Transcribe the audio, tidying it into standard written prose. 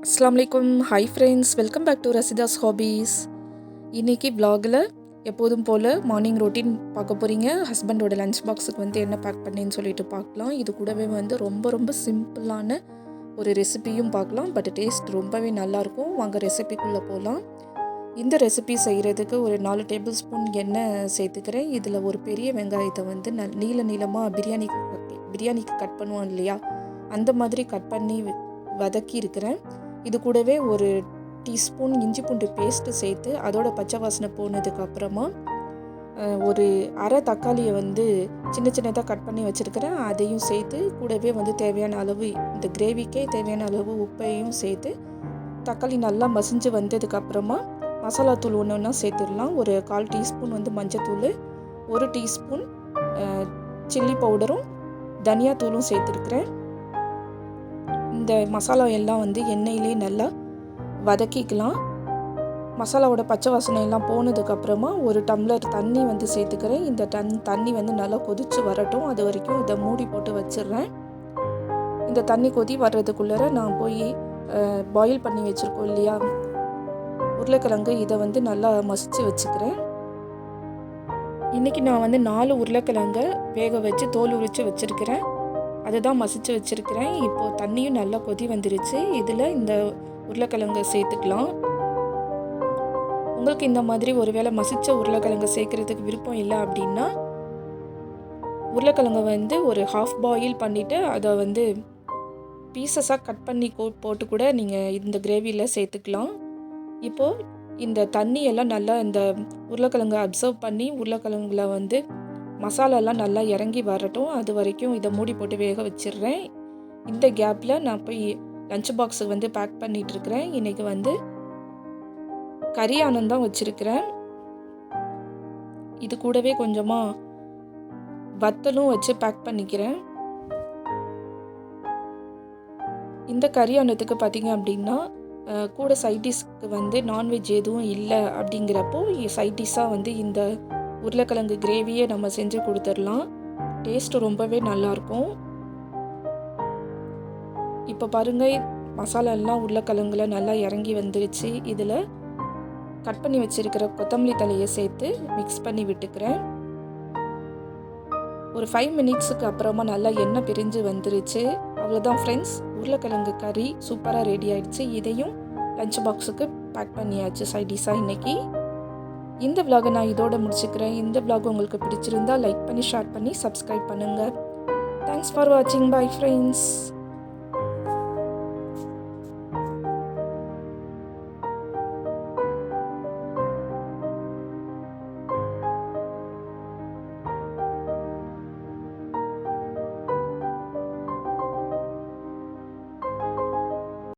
அஸ்ஸலாமு அலைக்கும். Hi friends, welcome back to ரசிதாஸ் ஹாபீஸ். இன்றைக்கி vlogல எப்போதும் போல் மார்னிங் ரொட்டீன் பார்க்க போகிறீங்க. ஹஸ்பண்டோட லஞ்ச் பாக்ஸுக்கு வந்து என்ன பேக் பண்ணேன்னு சொல்லிட்டு பார்க்கலாம். இது கூடவே வந்து ரொம்ப ரொம்ப சிம்பிளான ஒரு ரெசிபியும் பார்க்கலாம். பட் டேஸ்ட் ரொம்பவே நல்லாயிருக்கும். வாங்க ரெசிபிக்குள்ளே போகலாம். இந்த ரெசிபி செய்கிறதுக்கு ஒரு 4 டேபிள் ஸ்பூன் எண்ணெய் சேர்த்துக்கிறேன். இதில் ஒரு பெரிய வெங்காயத்தை வந்து நீளமாக பிரியாணிக்கு கட் பண்ணுவோம் இல்லையா, அந்த மாதிரி கட் பண்ணி வதக்கி இருக்கிறேன். இது கூடவே ஒரு டீஸ்பூன் இஞ்சி பூண்டு பேஸ்ட்டு சேர்த்து அதோட பச்சை வாசனை போனதுக்கு அப்புறமா ஒரு அரை தக்காளியை வந்து சின்ன சின்னதாக கட் பண்ணி வச்சுருக்கிறேன். அதையும் சேர்த்து கூடவே வந்து தேவையான அளவு, இந்த கிரேவிக்கே தேவையான அளவு உப்பையும் சேர்த்து தக்காளி நல்லா மசிஞ்சு வந்ததுக்கப்புறமா மசாலா தூள் ஒன்று ஒன்றா சேர்த்துடலாம். ஒரு 1/4 டீஸ்பூன் வந்து மஞ்சத்தூள், 1 டீஸ்பூன் சில்லி பவுடரும் தனியாத்தூளும் சேர்த்துருக்குறேன். இந்த மசாலா எல்லாம் வந்து எண்ணெயிலே நல்லா வதக்கிக்கலாம். மசாலாவோட பச்சை வாசனை எல்லாம் போனதுக்கப்புறமா ஒரு டம்ளர் தண்ணி வந்து சேர்த்துக்கிறேன். இந்த தண்ணி வந்து நல்லா கொதித்து வரட்டும். அது வரைக்கும் இதை மூடி போட்டு வச்சிடுறேன். இந்த தண்ணி கொதி வர்றதுக்குள்ளே நான் போய் பாயில் பண்ணி வச்சுருக்கோம் இல்லையா உருளைக்கிழங்கு, இதை வந்து நல்லா மசித்து வச்சுக்கிறேன். இன்றைக்கி நான் வந்து 4 உருளைக்கிழங்கை வேக வச்சு தோல் உரித்து வச்சுருக்கிறேன். அதை தான் மசித்து வச்சுருக்கிறேன். இப்போது தண்ணியும் நல்லா கொதி வந்துருச்சு. இதில் இந்த உருளைக்கிழங்கை சேர்த்துக்கலாம். உங்களுக்கு இந்த மாதிரி ஒரு வேளை மசித்த உருளைக்கிழங்கை சேர்க்குறதுக்கு விருப்பம் இல்லை அப்படின்னா உருளைக்கிழங்கை வந்து ஒரு ஹாஃப் பாயில் பண்ணிவிட்டு அதை வந்து பீசஸாக கட் பண்ணி போட்டு கூட நீங்கள் இந்த கிரேவியில் சேர்த்துக்கலாம். இப்போது இந்த தண்ணியெல்லாம் நல்லா இந்த உருளைக்கிழங்கை அப்சர்வ் பண்ணி உருளைக்கிழங்குல வந்து மசாலாலாம் நல்லா இறங்கி வரட்டும். அது வரைக்கும் இதை மூடி போட்டு வேக வச்சிடுறேன். இந்த கேப்பில் நான் போய் லஞ்ச் பாக்ஸுக்கு வந்து பேக் பண்ணிகிட்ருக்கிறேன். இன்றைக்கி வந்து கறி ஆனந்தான் வச்சுருக்கிறேன். இது கூடவே கொஞ்சமாக வத்தலும் வச்சு பேக் பண்ணிக்கிறேன். இந்த கறி ஆனத்துக்கு பார்த்திங்க அப்படின்னா கூட சைடிஷ்க்கு வந்து நான்வெஜ் எதுவும் இல்லை அப்படிங்கிறப்போ சைடிஷ்ஷாக வந்து இந்த உருளைக்கிழங்கு கிரேவியை நம்ம செஞ்சு கொடுத்துடலாம். டேஸ்ட் ரொம்பவே நல்லாயிருக்கும். இப்போ பாருங்கள், மசாலாலாம் உருளைக்கிழங்குல நல்லா இறங்கி வந்துருச்சு. இதில் கட் பண்ணி வச்சுருக்கிற கொத்தமல்லி தலையை சேர்த்து மிக்ஸ் பண்ணி விட்டுக்கிறேன். ஒரு 5 மினிட்ஸுக்கு அப்புறமா நல்லா எண்ணெய் பிரிஞ்சு வந்துருச்சு. அவ்வளோதான் ஃப்ரெண்ட்ஸ், உருளைக்கிழங்கு கறி சூப்பராக ரெடி ஆகிடுச்சு. இதையும் லஞ்ச் பாக்ஸுக்கு பேக் பண்ணியாச்சு சைடிஷாக இன்றைக்கி. இந்த vlog நான் இதோட முடிச்சுக்கிறேன். இந்த vlog உங்களுக்கு பிடிச்சிருந்தா லைக் பண்ணி, ஷேர் பண்ணி, சப்ஸ்கிரைப் பண்ணுங்கள். தேங்க்ஸ் ஃபார் வாட்சிங். Bye friends.